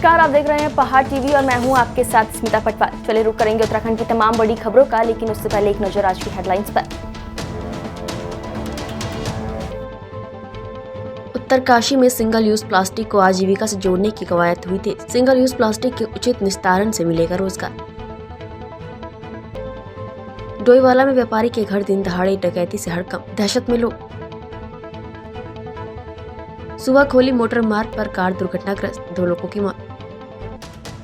नमस्कार, आप देख रहे हैं पहाड़ टीवी और मैं हूं आपके साथ स्मिता पटवार। चले रुक करेंगे उत्तराखंड की तमाम बड़ी खबरों का, लेकिन उससे पहले एक नजर आज की हेडलाइंस पर। उत्तरकाशी में सिंगल यूज प्लास्टिक को आजीविका से जोड़ने की कवायद हुई थी। सिंगल यूज प्लास्टिक के उचित निस्तारण से मिलेगा रोजगार। डोईवाला में व्यापारी के घर दिन दहाड़े डकैती से हड़कंप, दहशत में लोग। सुबह खोली मोटर मार्ग पर कार दुर्घटनाग्रस्त, 2 लोगों की मौत।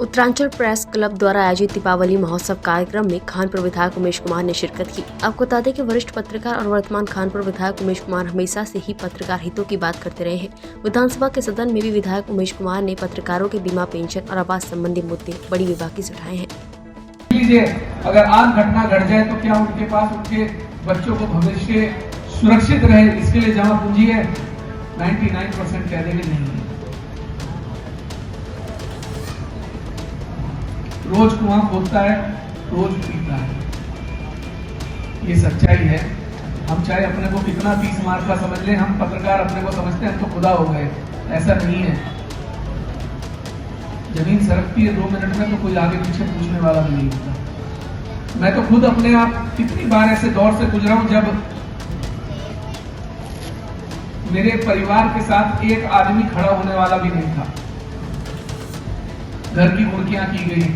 उत्तरांचल प्रेस क्लब द्वारा आयोजित दीपावली महोत्सव कार्यक्रम में खानपुर विधायक उमेश कुमार ने शिरकत की। आपको बता दें कि वरिष्ठ पत्रकार और वर्तमान खानपुर विधायक उमेश कुमार हमेशा से ही पत्रकार हितों की बात करते रहे हैं। विधानसभा के सदन में भी विधायक उमेश कुमार ने पत्रकारों के बीमा, पेंशन और आवास संबंधी मुद्दे बड़ी बेबाकी से उठाए हैं। अगर आज घटना घट जाए तो क्या उनके पास उनके बच्चों को भविष्य सुरक्षित रहे, इसके लिए जमा पूंजी है? 99% कह देंगे नहीं है। रोज कुआं खोदता है, रोज पीता है, ये सच्चाई है। हम चाहे अपने को कितना 30 मार्क का समझ लें, हम पत्रकार अपने को समझते हैं हम तो खुदा हो गए, ऐसा नहीं है। जमीन सरकती है 2 मिनट में तो कोई आगे पीछे पूछने वाला भी नहीं होता। मैं तो खुद अपने आप कितनी बार ऐसे दौर से गुजरा हूं जब मेरे परिवार के साथ एक आदमी खड़ा होने वाला भी नहीं था। घर की मुर्गियां की गई,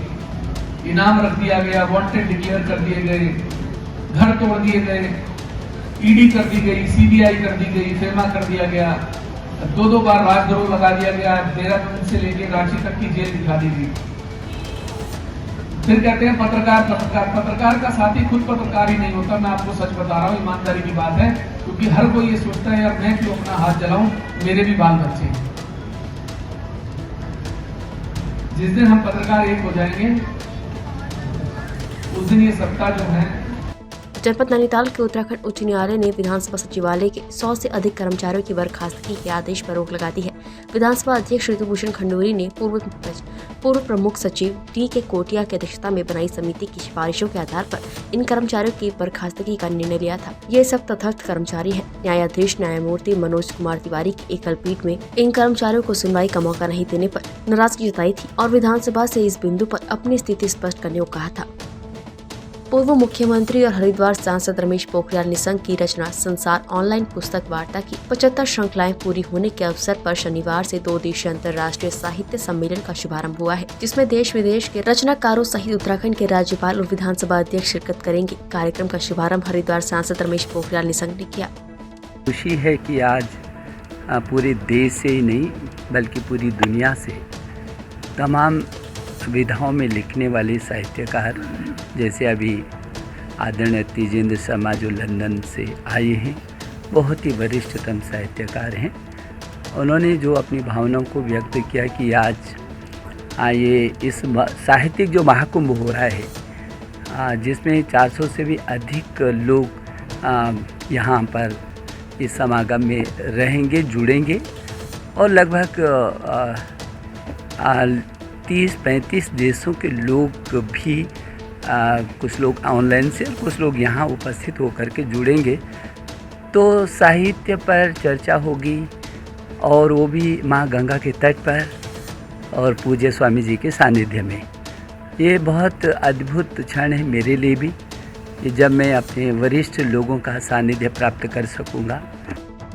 इनाम रख दिया गया, वांटेड डिक्लेयर कर दिए गए, घर तोड़ दिए गए, ईडी कर दी गई, सीबीआई कर दी गई, फेमा कर दिया गया, 2 बार राजद्रोह लगा दिया गया, देहरादून से लेके रांची तक की जेल दिखा दी गई। फिर कहते हैं पत्रकार का साथी खुद पत्रकार ही नहीं होता। मैं आपको सच बता रहा हूं, ईमानदारी की बात है, क्योंकि हर कोई ये सोचता है यार मैं क्यों अपना हाथ जलाऊं, मेरे भी बाल बच्चे हैं। जिस दिन हम पत्रकार एक हो जाएंगे उस दिन ये सत्ता जो है। जनपद नैनीताल के उत्तराखंड उच्च न्यायालय ने विधानसभा सचिवालय के 100 से अधिक कर्मचारियों की बर्खास्तगी के आदेश पर रोक लगा दी है। विधानसभा अध्यक्ष ऋतुभूषण खंडूरी ने पूर्व प्रमुख सचिव टी.के. कोटिया की अध्यक्षता में बनाई समिति की सिफारिशों के आधार पर इन कर्मचारियों की बर्खास्तगी का निर्णय लिया था। ये सब तटस्थ कर्मचारी है। न्यायाधीश न्यायमूर्ति मनोज कुमार तिवारी की एकल पीठ में इन कर्मचारियों को सुनवाई का मौका नहीं देने पर नाराजगी जताई थी और विधानसभा से इस बिंदु पर अपनी स्थिति स्पष्ट करने को कहा था। पूर्व मुख्यमंत्री और हरिद्वार सांसद रमेश पोखरियाल निशंक की रचना संसार ऑनलाइन पुस्तक वार्ता की 75 श्रृंखलाएं पूरी होने के अवसर पर शनिवार से 2 दिवसीय अंतर्राष्ट्रीय साहित्य सम्मेलन का शुभारंभ हुआ है, जिसमें देश विदेश के रचनाकारों सहित उत्तराखंड के राज्यपाल और विधानसभा अध्यक्ष शिरकत करेंगे। कार्यक्रम का शुभारंभ हरिद्वार सांसद रमेश पोखरियाल निशंक ने किया। खुशी है कि आज पूरे देश से ही नहीं बल्कि पूरी दुनिया से तमाम विधाओं में लिखने वाले साहित्यकार, जैसे अभी आदरणीय तेजेंद्र शर्मा जो लंदन से आए हैं, बहुत ही वरिष्ठतम साहित्यकार हैं। उन्होंने जो अपनी भावनाओं को व्यक्त किया कि आज ये इस साहित्यिक जो महाकुंभ हो रहा है, जिसमें 400 से भी अधिक लोग यहाँ पर इस समागम में रहेंगे, जुड़ेंगे और लगभग 30-35 देशों के लोग भी कुछ लोग ऑनलाइन से और कुछ लोग यहाँ उपस्थित होकर के जुड़ेंगे। तो साहित्य पर चर्चा होगी और वो भी माँ गंगा के तट पर और पूज्य स्वामी जी के सानिध्य में। ये बहुत अद्भुत क्षण है मेरे लिए भी, कि जब मैं अपने वरिष्ठ लोगों का सानिध्य प्राप्त कर सकूँगा।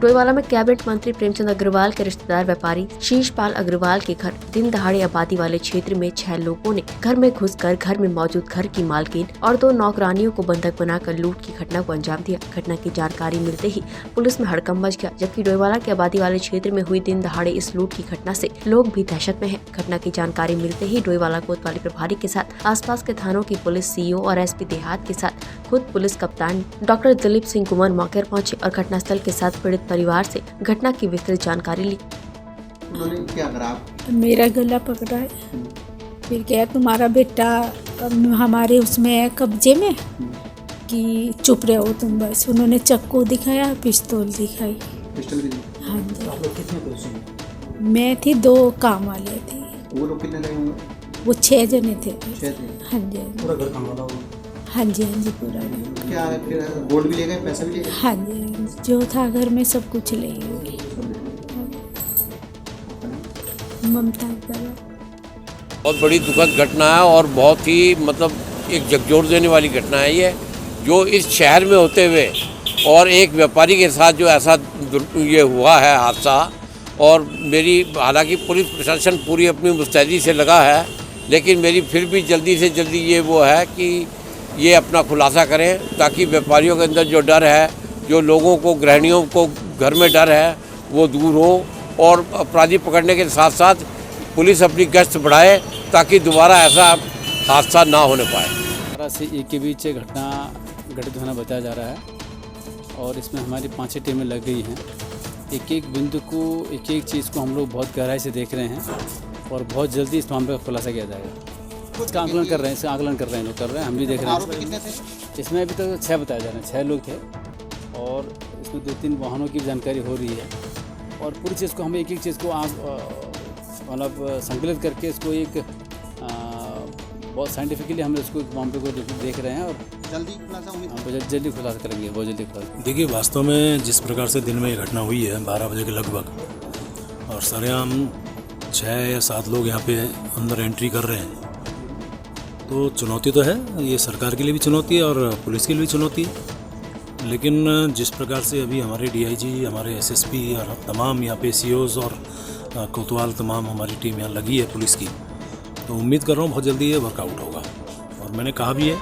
डोईवाला में कैबिनेट मंत्री प्रेमचंद अग्रवाल के रिश्तेदार व्यापारी शीशपाल अग्रवाल के घर दिन दहाड़े आबादी वाले क्षेत्र में 6 लोगों ने घर में घुसकर घर में मौजूद घर की मालकिन और 2 नौकरानियों को बंधक बनाकर लूट की घटना को अंजाम दिया। घटना की जानकारी मिलते ही पुलिस में हड़कंप मच गया, जबकि डोईवाला के आबादी वाले क्षेत्र में हुई दिन दहाड़े इस लूट की घटना से लोग भी दहशत में हैं। घटना की जानकारी मिलते ही डोईवाला कोतवाली प्रभारी के साथ आसपास के थानों की पुलिस, सीओ और एसपी देहात के साथ खुद पुलिस कप्तान डॉक्टर दिलीप सिंह कुमार मौके पर पहुंचे और घटनास्थल के साथ पीड़ित परिवार से घटना की विस्तृत जानकारी ली। उन्होंने क्या करा? मेरा गला पकड़ा है, फिर क्या तुम्हारा बेटा हमारे उसमें है कब्जे में, कि चुप रहो तुम बस। उन्होंने चाकू दिखाया, पिस्तौल दिखाई। पिस्टल भी दी? हाँ जी। आप लोग कितने थे उसमें? मैं थी, 2 काम वाले थे। वो लोग कितने लगे होंगे? वो 6 जने थे। 6 थे? हाँ जी। पूरा घर काम वाला होगा? हाँ जी, हाँ जी, पूरा। क्या फिर गोल्ड भी ले गए, पैसा भी ले गए? हाँ जी, जो था घर में सब कुछ ले गए। ममता। बहुत बड़ी दुखद घटना है और बहुत ही मतलब एक झकझोर देने वाली घटना है जो इस शहर में होते हुए और एक व्यापारी के साथ जो ऐसा ये हुआ है हादसा। और मेरी हालांकि पुलिस प्रशासन पूरी अपनी मुस्तैदी से लगा है, लेकिन मेरी फिर भी जल्दी से जल्दी ये वो है कि ये अपना खुलासा करें ताकि व्यापारियों के अंदर जो डर है, जो लोगों को गृहिणियों को घर में डर है, वो दूर हो और अपराधी पकड़ने के साथ साथ पुलिस अपनी गश्त बढ़ाए ताकि दोबारा ऐसा हादसा ना होने पाए। 12 से 1 के बीच घटना घटित होना बताया जा रहा है और इसमें हमारी 5 टीमें लग गई हैं। एक एक बिंदु को, एक एक चीज़ को हम लोग बहुत गहराई से देख रहे हैं और बहुत जल्दी इस मामले का खुलासा किया जाएगा। इसका आकलन कर रहे हैं, इसका आकलन कर रहे हैं, लोग कर रहे हैं, हम भी देख रहे हैं। इसमें अभी तक 6 बताया जा रहे हैं, 6 लोग थे और इसमें 2-3 वाहनों की जानकारी हो रही है और पूरी चीज़ को हम एक एक चीज़ को मतलब संकलित करके इसको एक बहुत साइंटिफिकली हम इसको मामले को देख रहे हैं और जल्दी खुलासा करेंगे, बहुत जल्दी खुलासा। देखिए, वास्तव में जिस प्रकार से दिन में ये घटना हुई है 12 बजे के लगभग और सरेआम 6 या 7 लोग यहाँ पे अंदर एंट्री कर रहे हैं, तो चुनौती तो है, ये सरकार के लिए भी चुनौती है और पुलिस के लिए भी चुनौती है। लेकिन जिस प्रकार से अभी हमारे DIG, हमारे SSP और तमाम यहाँ पे COs और कोतवाल तमाम हमारी टीम यहाँ लगी है पुलिस की, तो उम्मीद कर रहा हूँ बहुत जल्दी ये वर्कआउट होगा। और मैंने कहा भी है,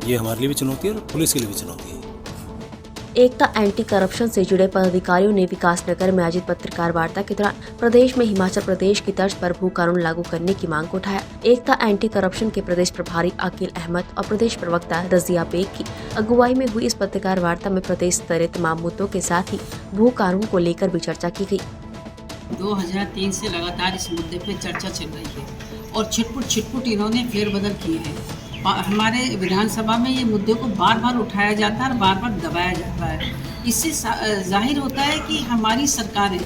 ये हमारे लिए भी चुनौती है और पुलिस के लिए भी चुनौती है। एकता एंटी करप्शन से जुड़े पदाधिकारियों ने विकासनगर में आयोजित पत्रकार वार्ता के दौरान प्रदेश में हिमाचल प्रदेश की तर्ज पर भू कानून लागू करने की मांग को उठाया। एकता एंटी करप्शन के प्रदेश प्रभारी अकील अहमद और प्रदेश प्रवक्ता रजिया बेग की अगुवाई में हुई इस पत्रकार वार्ता में प्रदेश स्तरीय तमाम मुद्दों के साथ ही भू कानून को लेकर भी चर्चा की गयी। 2003 से लगातार इस मुद्दे पे चर्चा चल रही है और छिटपुट इन्होंने फेरबदल किए हैं। हमारे विधानसभा में ये मुद्दे को बार बार उठाया जाता है और बार बार दबाया जाता है। इससे जाहिर होता है कि हमारी सरकारें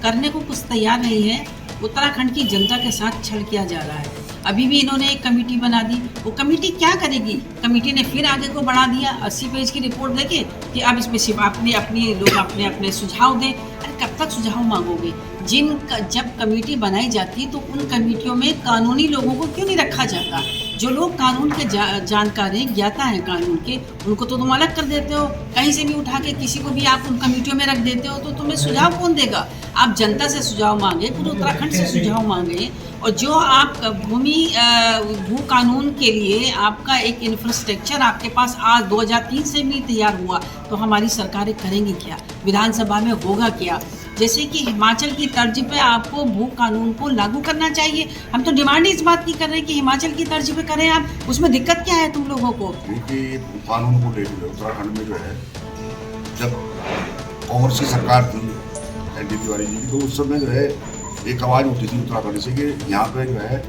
करने को कुछ तैयार नहीं है। उत्तराखंड की जनता के साथ छल किया जा रहा है। अभी भी इन्होंने एक कमेटी बना दी, वो कमेटी क्या करेगी? कमेटी ने फिर आगे को बढ़ा दिया 80 पेज की रिपोर्ट देके कि अब इसमें सिर्फ लोग अपने सुझाव दें। अरे कब तक सुझाव मांगोगे? जब कमेटी बनाई जाती है तो उन कमेटियों में कानूनी लोगों को क्यों नहीं रखा जाता? जो लोग कानून के जानकार हैं, ज्ञाता हैं कानून के, उनको तो तुम अलग कर देते हो। कहीं से भी उठा के किसी को भी आप उन कमेटियों में रख देते हो, तो तुम्हें सुझाव कौन देगा? आप जनता से सुझाव मांगे, पूरे उत्तराखंड से सुझाव मांगे और जो आप भू कानून के लिए आपका एक इंफ्रास्ट्रक्चर आपके पास आज 2003 से भी तैयार हुआ, तो हमारी सरकारें करेंगी क्या? विधानसभा में होगा क्या? जैसे कि हिमाचल की तर्ज पे आपको भू कानून को लागू करना चाहिए। हम तो डिमांड इस बात की कर रहे हैं कि हिमाचल की तर्ज पे करें आप। उसमें दिक्कत क्या है तुम लोगों को? देखिए, कानून को लेकर उत्तराखंड में जो है, जब कांग्रेस की सरकार थी ND तिवारी जी की, तो उस समय जो है एक आवाज़ उठी थी उत्तराखंड से कि यहाँ पे जो है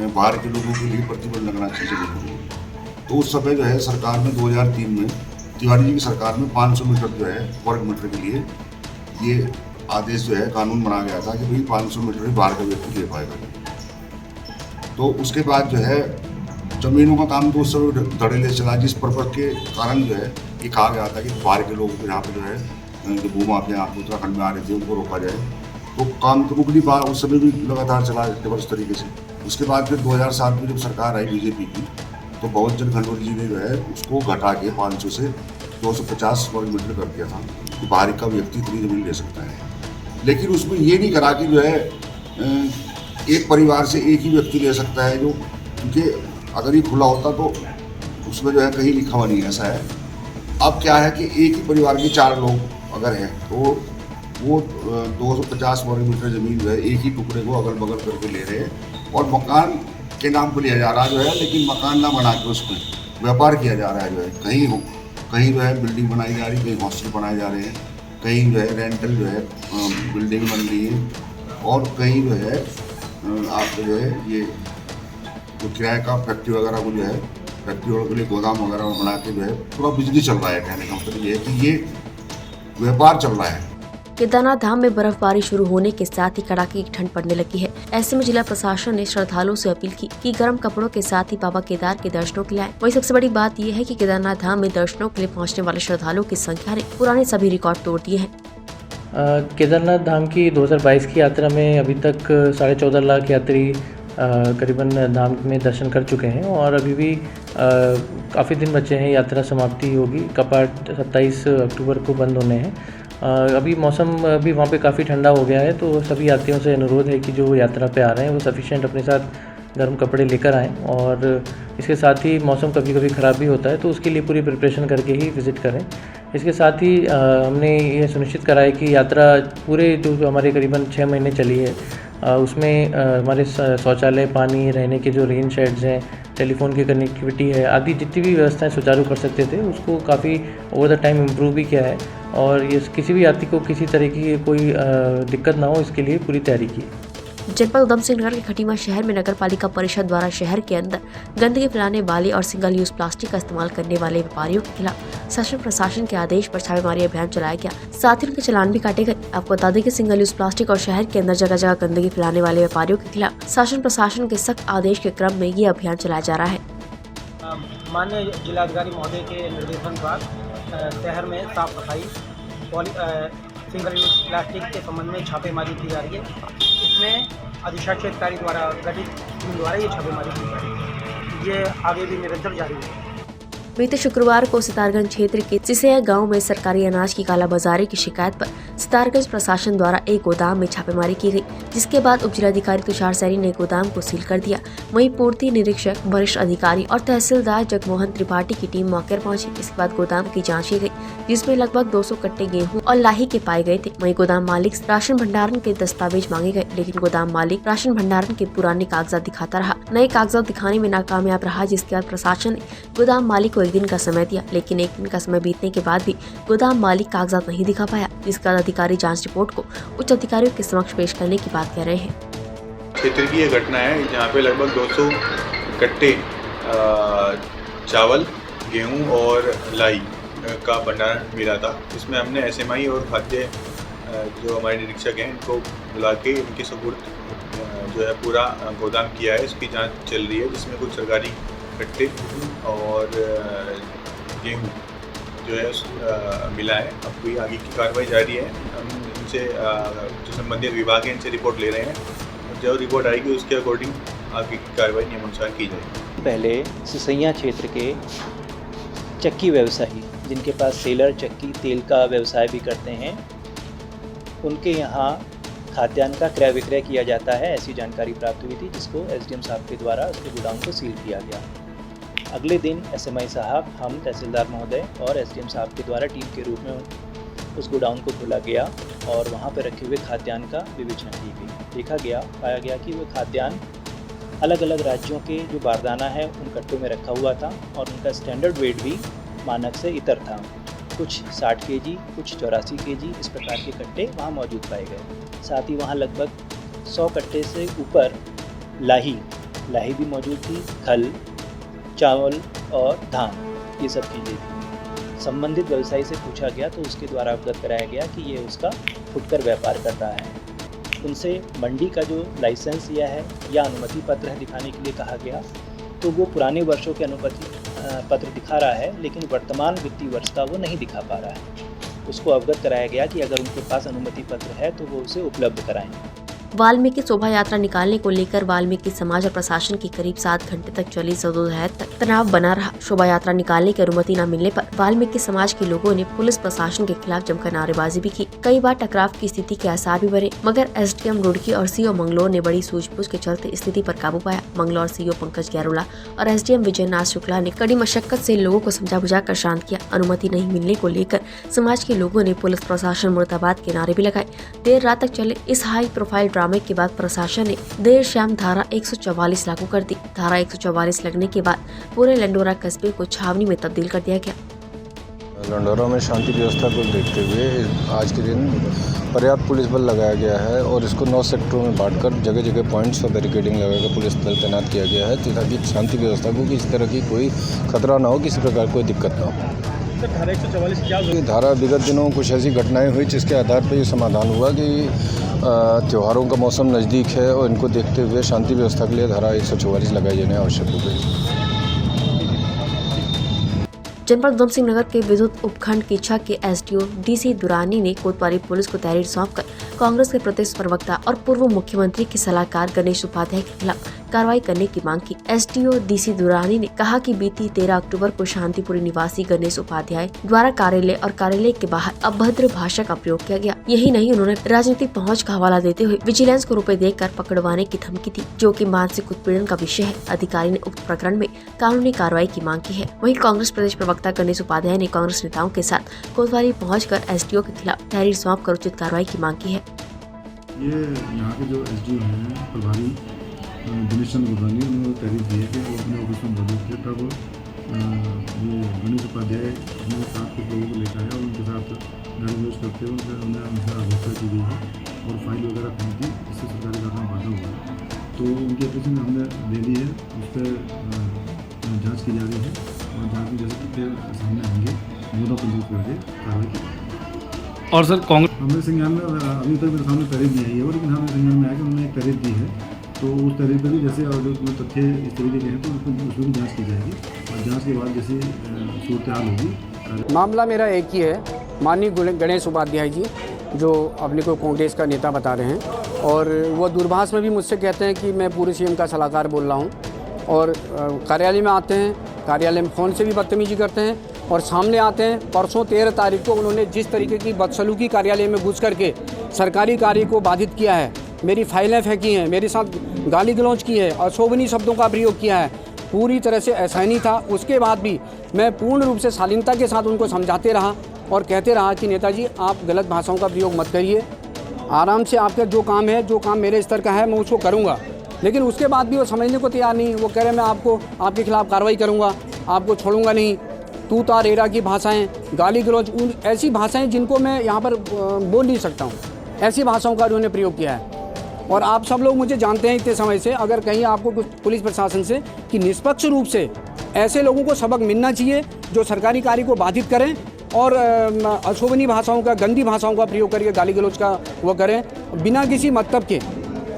बाहर के लोगों के लिए प्रतिबंध लगना चाहिए। तो उस समय जो है सरकार में 2003 में तिवारी जी की सरकार में 500 मीटर जो है वर्ग मीटर के लिए ये आदेश जो है कानून बनाया गया था कि भाई 500 मीटर ही बाहर का व्यक्ति ले पाएगा। तो उसके बाद जो है जमीनों का काम तो उस समय धड़ेले चला, जिस पर्पज के कारण जो है ये कहा गया था कि बाहर के लोगों को यहाँ पे जो है जो भूमाफिया उत्तराखंड में आ रहे थे उनको रोका जाए। तो काम तो रुक नहीं पाया, उस समय भी लगातार चला जबरदस्त तरीके से। उसके बाद फिर 2007 में जब सरकार आई BJP की, तो बहुजन खंडूरी जी ने जो है उसको घटा के 500 से 250 वर्ग मीटर कर दिया था कि बाहर का व्यक्ति इतनी जमीन ले सकता है। लेकिन उसमें ये नहीं करा कि जो है एक परिवार से एक ही व्यक्ति ले सकता है, जो क्योंकि अगर ये खुला होता तो उसमें जो है कहीं लिखा हुआ नहीं है, ऐसा है। अब क्या है कि एक ही परिवार के 4 लोग अगर हैं तो वो 250 वर्ग मीटर ज़मीन जो है एक ही टुकड़े को अगल बगल करके ले रहे हैं और मकान के नाम पर लिया जा रहा जो है, लेकिन मकान ना बना के उसमें व्यापार किया जा रहा है। जो है कहीं जो है बिल्डिंग बनाई जा रही है, कहीं हॉस्टल बनाए जा रहे हैं, कहीं जो है रेंटल जो है बिल्डिंग बन रही है और कहीं जो है आपको जो है ये जो किराए का फैक्ट्री वगैरह को जो है फैक्ट्री वालों के लिए गोदाम वगैरह बना के जो है पूरा बिजली चल रहा है। कहने का मतलब ये है कि ये व्यापार चल रहा है। केदारनाथ धाम में बर्फबारी शुरू होने के साथ ही कड़ाके की ठंड पड़ने लगी है। ऐसे में जिला प्रशासन ने श्रद्धालुओं से अपील की कि गर्म कपड़ों के साथ ही बाबा केदार के दर्शनों के लिए आए। वही सबसे बड़ी बात यह है कि केदारनाथ धाम में दर्शनों के लिए पहुंचने वाले श्रद्धालुओं की संख्या ने पुराने सभी रिकॉर्ड तोड़ दिए हैं। केदारनाथ धाम की 2022 की यात्रा में अभी तक 14.5 लाख यात्री करीबन धाम में दर्शन कर चुके हैं और अभी भी काफ़ी दिन बचे हैं, यात्रा समाप्ति होगी। कपाट 27 अक्टूबर को बंद होने हैं। अभी मौसम भी वहाँ पे काफ़ी ठंडा हो गया है, तो सभी यात्रियों से अनुरोध है कि जो यात्रा पे आ रहे हैं वो सफिशिएंट अपने साथ गर्म कपड़े लेकर आएँ। और इसके साथ ही मौसम कभी कभी ख़राब भी होता है, तो उसके लिए पूरी प्रिपरेशन करके ही विज़िट करें। इसके साथ ही हमने ये सुनिश्चित करा है कि यात्रा पूरे जो हमारे करीबन 6 महीने चली है उसमें हमारे शौचालय, पानी, रहने के जो रेन शेड्स हैं, टेलीफोन की कनेक्टिविटी है आदि जितनी भी व्यवस्थाएं सुचारू कर सकते थे उसको काफ़ी ओवर द टाइम इम्प्रूव भी किया है। और ये किसी भी यात्री को किसी तरह की कोई दिक्कत ना हो, इसके लिए पूरी तैयारी की है। जनपद उधम सिंह नगर के खटीमा शहर में नगर पालिका परिषद द्वारा शहर के अंदर गंदगी फैलाने वाले और सिंगल यूज प्लास्टिक का इस्तेमाल करने वाले व्यापारियों के खिलाफ शासन प्रशासन के आदेश पर छापेमारी अभियान चलाया गया, साथ ही उनके चालान भी काटे गए। आपको बता दें कि सिंगल यूज प्लास्टिक और शहर के अंदर जगह जगह गंदगी फैलाने वाले व्यापारियों के खिलाफ शासन प्रशासन के सख्त आदेश के क्रम में ये अभियान चलाया जा रहा है। माननीय जिलाधिकारी महोदय के निर्देशन पर शहर में साफ सफाई, सिंगल यूज प्लास्टिक के संबंध में छापेमारी की जा रही है। इसमें अधिशासी अधिकारी द्वारा गठित टीम द्वारा ये छापेमारी की जा रही है। ये आगे भी निरंतर जारी है। बीते शुक्रवार को सितारगंज क्षेत्र के सिसैया गांव में सरकारी अनाज की कालाबाजारी की शिकायत पर सितारगंज प्रशासन द्वारा एक गोदाम में छापेमारी की गई, जिसके बाद उप जिलाधिकारी तुषार सैनी ने गोदाम को सील कर दिया। वहीं पूर्ति निरीक्षक, वरिष्ठ अधिकारी और तहसीलदार जगमोहन त्रिपाठी की टीम मौके पर पहुंची। इसके बाद गोदाम की जांच की गई, जिसमें लगभग 200 कट्टे गेहूं और लाही के पाए गए थे। वहीं गोदाम मालिक राशन भंडारण के दस्तावेज मांगे गए, लेकिन गोदाम मालिक राशन भंडारण के पुराने कागजात दिखाता रहा। नए कागजात दिखाने में नाकामयाब रहा, जिसके बाद प्रशासन ने गोदाम मालिक को 1 दिन का समय दिया, लेकिन 1 दिन का समय बीतने के बाद भी गोदाम मालिक कागजात नहीं दिखा पाया। जिसके बाद अधिकारी जांच रिपोर्ट को उच्च अधिकारियों के समक्ष पेश करने की बात कह रहे हैं। क्षेत्र की ये घटना है जहाँ पे लगभग 200 कट्टे चावल, गेहूं और लाई का भंडारण मिला था। इसमें हमने एसएमआई और खाद्य जो हमारे निरीक्षक हैं इनको बुला के इनके सुपुर्द जो है पूरा गोदाम किया है। इसकी जांच चल रही है, जिसमें कुछ सरकारी कट्टे और गेहूं जो है मिला है। अब कोई आगे की कार्रवाई जारी है। हम इनसे जो संबंधित विभाग है इनसे रिपोर्ट ले रहे हैं, जो रिपोर्ट आएगी उसके अकॉर्डिंग आगे की कार्रवाई नियमानुसार की जाएगी। पहले सिसैया क्षेत्र के चक्की व्यवसायी जिनके पास सेलर, चक्की, तेल का व्यवसाय भी करते हैं, उनके यहाँ खाद्यान्न का क्रय विक्रय किया जाता है, ऐसी जानकारी प्राप्त हुई थी, जिसको एसडीएम साहब के द्वारा उसके गोदाम को सील किया गया। अगले दिन एसएमआई साहब, हम तहसीलदार महोदय और एसडीएम साहब के द्वारा टीम के रूप में उस गोडाउन को खोला गया और वहाँ पर रखे हुए खाद्यान्न का विवेचना की गई। देखा गया, पाया गया कि वो खाद्यान्न अलग अलग राज्यों के जो बारदाना है उन कट्टों में रखा हुआ था और उनका स्टैंडर्ड वेट भी मानक से इतर था। कुछ 60 केजी, कुछ 84 केजी इस प्रकार के कट्टे वहाँ मौजूद पाए गए। साथ ही वहाँ लगभग 100 कट्टे से ऊपर लाही भी मौजूद थी, खल, चावल और धान, ये सब चीज़ें थी। संबंधित व्यवसायी से पूछा गया तो उसके द्वारा अवगत कराया गया कि ये उसका फुटकर व्यापार कर रहा है। उनसे मंडी का जो लाइसेंस लिया है या अनुमति पत्र है दिखाने के लिए कहा गया, तो वो पुराने वर्षों के अनुमति पत्र दिखा रहा है, लेकिन वर्तमान वित्तीय वर्ष का वो नहीं दिखा पा रहा है। उसको अवगत कराया गया कि अगर उनके पास अनुमति पत्र है तो वो उसे उपलब्ध कराएं। वाल्मीकि शोभा यात्रा निकालने को लेकर वाल्मीकि समाज और प्रशासन की करीब 7 घंटे तक चली जद्दोजहद तक तनाव बना रहा। शोभा यात्रा निकालने की अनुमति न मिलने पर वाल्मीकि समाज के लोगों ने पुलिस प्रशासन के खिलाफ जमकर नारेबाजी भी की। कई बार टकराव की स्थिति के आसार भी बने, मगर एसडीएम रुड़की और सीओ मंगलौर ने बड़ी सूझबूझ के चलते स्थिति पर काबू पाया। मंगलौर सीओ पंकज गैरोला और एसडीएम विजय नाथ शुक्ला ने कड़ी मशक्कत से लोगों को समझा बुझा कर शांत किया। अनुमति नहीं मिलने को लेकर समाज के लोगों ने पुलिस प्रशासन मुर्दाबाद के नारे भी लगाए। देर रात तक चले इस हाई प्रोफाइल ड्रामे के बाद प्रशासन ने देर शाम धारा 144 लागू कर दी। धारा 144 लगने के बाद पूरे लंडोरा कस्बे को छावनी में तब्दील कर दिया गया। लंडोरा में शांति व्यवस्था को देखते हुए आज के दिन पर्याप्त पुलिस बल लगाया गया है और इसको 9 सेक्टरों में बांटकर जगह जगह पॉइंट्स और बैरिकेडिंग लगाकर पुलिस दल तैनात किया गया है, ताकि शांति व्यवस्था को किसी तरह की कोई खतरा ना हो, किसी प्रकार कोई दिक्कत ना हो। धारा 144 क्या धारा विगत दिनों कुछ ऐसी घटनाएं हुई जिसके आधार पर ये समाधान हुआ कि त्योहारों का मौसम नज़दीक है और इनको देखते हुए शांति व्यवस्था के लिए धारा 144 लगाई जाने आवश्यक हो गई। जनपद उधम सिंह नगर के विद्युत उपखंड किच्छा के एसडीओ डीसी दुरानी ने कोतवाली पुलिस को तहरीर सौंपकर कांग्रेस के प्रदेश प्रवक्ता और पूर्व मुख्यमंत्री के सलाहकार गणेश उपाध्याय के खिलाफ कार्रवाई करने की मांग की। एसडीओ डीसी दुरानी ने कहा कि बीती 13 अक्टूबर को शांतिपुरी निवासी गणेश उपाध्याय द्वारा कार्यालय और कार्यालय के बाहर अभद्र भाषा का प्रयोग किया गया। यही नहीं, उन्होंने राजनीतिक पहुंच का हवाला देते हुए विजिलेंस को रुपए देकर पकड़वाने की धमकी दी, जो कि मानसिक उत्पीड़न का विषय है। अधिकारी ने उक्त प्रकरण में कानूनी कार्रवाई की मांग की है। वहीं कांग्रेस प्रदेश प्रवक्ता गणेश उपाध्याय ने कांग्रेस नेताओं के साथ कोतवाली पहुंचकर एसडीओ के खिलाफ तहरीर सौंपकर उचित कार्रवाई की मांग की है। ये यहाँ के जो एसडीओ हैं प्रभारी दिनेश चंद्र गुरबानी, उन्होंने तहरीर दी है कि वो अपने ऑफिस में मौजूद थे, तब ये गणेश उपाध्याय अपने साथ कुछ लोगों को लेकर आया और उनके साथ गाली गलौज करते हुए उनसे अवस्था की गई है और फाइल वगैरह खरीद दी, इससे सरकारी कार्रवाई बाधा हुआ है। तो उनकी एप्लीकेशन हमने दे दी है, उस पर जाँच की जा रही है और जाँच की जैसे कि सामने आएंगे 14 पंजीकृत करके कार्रवाई की। और सर कांग्रेस हमारे संज्ञान में अभी तक मेरे सामने तहरीर नहीं आई है, लेकिन हमारे संज्ञान में आया कि उन्होंने एक तहरीर दी है, तो उस तहरीर पर भी जैसे जो तथ्य इस तरीके के हैं तो उसमें भी जांच की जाएगी और जांच के बाद जैसे सूरत हाल होगी। मामला मेरा एक ही है, माननीय गणेश उपाध्याय जी जो अपने को कांग्रेस का नेता बता रहे हैं और वो दूरभाष में भी मुझसे कहते हैं कि मैं पूरे सीएम का सलाहकार बोल रहा हूँ और कार्यालय में आते हैं, कार्यालय में फ़ोन से भी बदतमीजी करते हैं और सामने आते हैं। परसों 13 तारीख को उन्होंने जिस तरीके की बदसलूकी कार्यालय में घुस करके सरकारी कार्य को बाधित किया है, मेरी फाइलें फेंकी हैं, मेरे साथ गाली गलौज की है, अशोभनीय शब्दों का प्रयोग किया है, पूरी तरह से असहनीय था। उसके बाद भी मैं पूर्ण रूप से शालीनता के साथ उनको समझाते रहा और कहते रहा कि नेताजी आप गलत भाषाओं का प्रयोग मत करिए, आराम से आपका जो काम है, जो काम मेरे स्तर का है मैं उसको करूँगा। लेकिन उसके बाद भी वो समझने को तैयार नहीं। वो कह रहे मैं आपके खिलाफ कार्रवाई करूँगा, आपको छोड़ूंगा नहीं। तू ता रेरा की भाषाएं, गाली गलौज, ऐसी भाषाएं जिनको मैं यहाँ पर बोल नहीं सकता हूँ, ऐसी भाषाओं का उन्होंने प्रयोग किया है। और आप सब लोग मुझे जानते हैं इतने समय से, अगर कहीं आपको कुछ पुलिस प्रशासन से कि निष्पक्ष रूप से ऐसे लोगों को सबक मिलना चाहिए जो सरकारी कार्य को बाधित करें और अशोभनीय भाषाओं का, गंदी भाषाओं का प्रयोग करके गाली गलौज का वो करें बिना किसी मतलब के।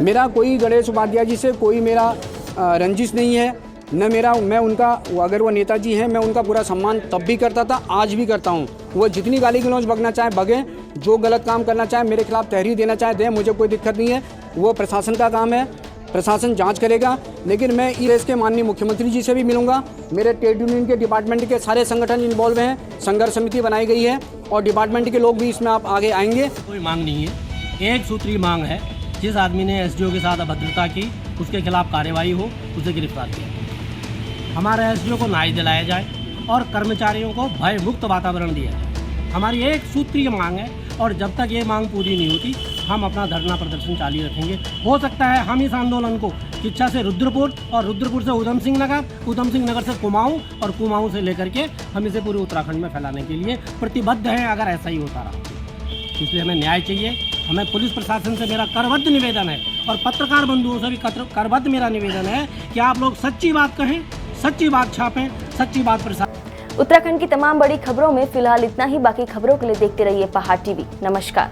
मेरा कोई गणेश उपाध्याय जी से कोई मेरा रंजिश नहीं है, न मेरा, मैं उनका, अगर वो नेताजी हैं मैं उनका पूरा सम्मान तब भी करता था, आज भी करता हूँ। वो जितनी गाली गलौज बकना चाहे बगें, जो गलत काम करना चाहे, मेरे खिलाफ तहरीर देना चाहे दें, मुझे कोई दिक्कत नहीं है। वो प्रशासन का काम है, प्रशासन जांच करेगा। लेकिन मैं इस के माननीय मुख्यमंत्री जी से भी मिलूंगा। मेरे ट्रेड यूनियन के डिपार्टमेंट के सारे संगठन इन्वॉल्व हैं, संघर्ष समिति बनाई गई है और डिपार्टमेंट के लोग भी इसमें आप आगे आएंगे। कोई मांग नहीं है, एक सूत्री मांग है। जिस आदमी ने एसडीओ के साथ अभद्रता की उसके खिलाफ कार्रवाई हो, उसे गिरफ्तार किया। हमारे एसडीओ को न्याय दिलाया जाए और कर्मचारियों को भय मुक्त वातावरण दिया जाए, हमारी एक सूत्रीय मांग है। और जब तक ये मांग पूरी नहीं होती हम अपना धरना प्रदर्शन जारी रखेंगे। हो सकता है हम इस आंदोलन को किच्छा से रुद्रपुर और रुद्रपुर से उधम सिंह नगर से कुमाऊं और कुमाऊं से लेकर के हम इसे पूरे उत्तराखंड में फैलाने के लिए प्रतिबद्ध हैं, अगर ऐसा ही होता रहा। इसलिए हमें न्याय चाहिए। हमें पुलिस प्रशासन से मेरा करबद्ध निवेदन है और पत्रकार बंधुओं से भी करबद्ध मेरा निवेदन है कि आप लोग सच्ची बात कहें, सच्ची बात छापें, सच्ची बात प्रसार। उत्तराखंड की तमाम बड़ी खबरों में फिलहाल इतना ही। बाकी खबरों के लिए देखते रहिए पहाड़ टीवी। नमस्कार।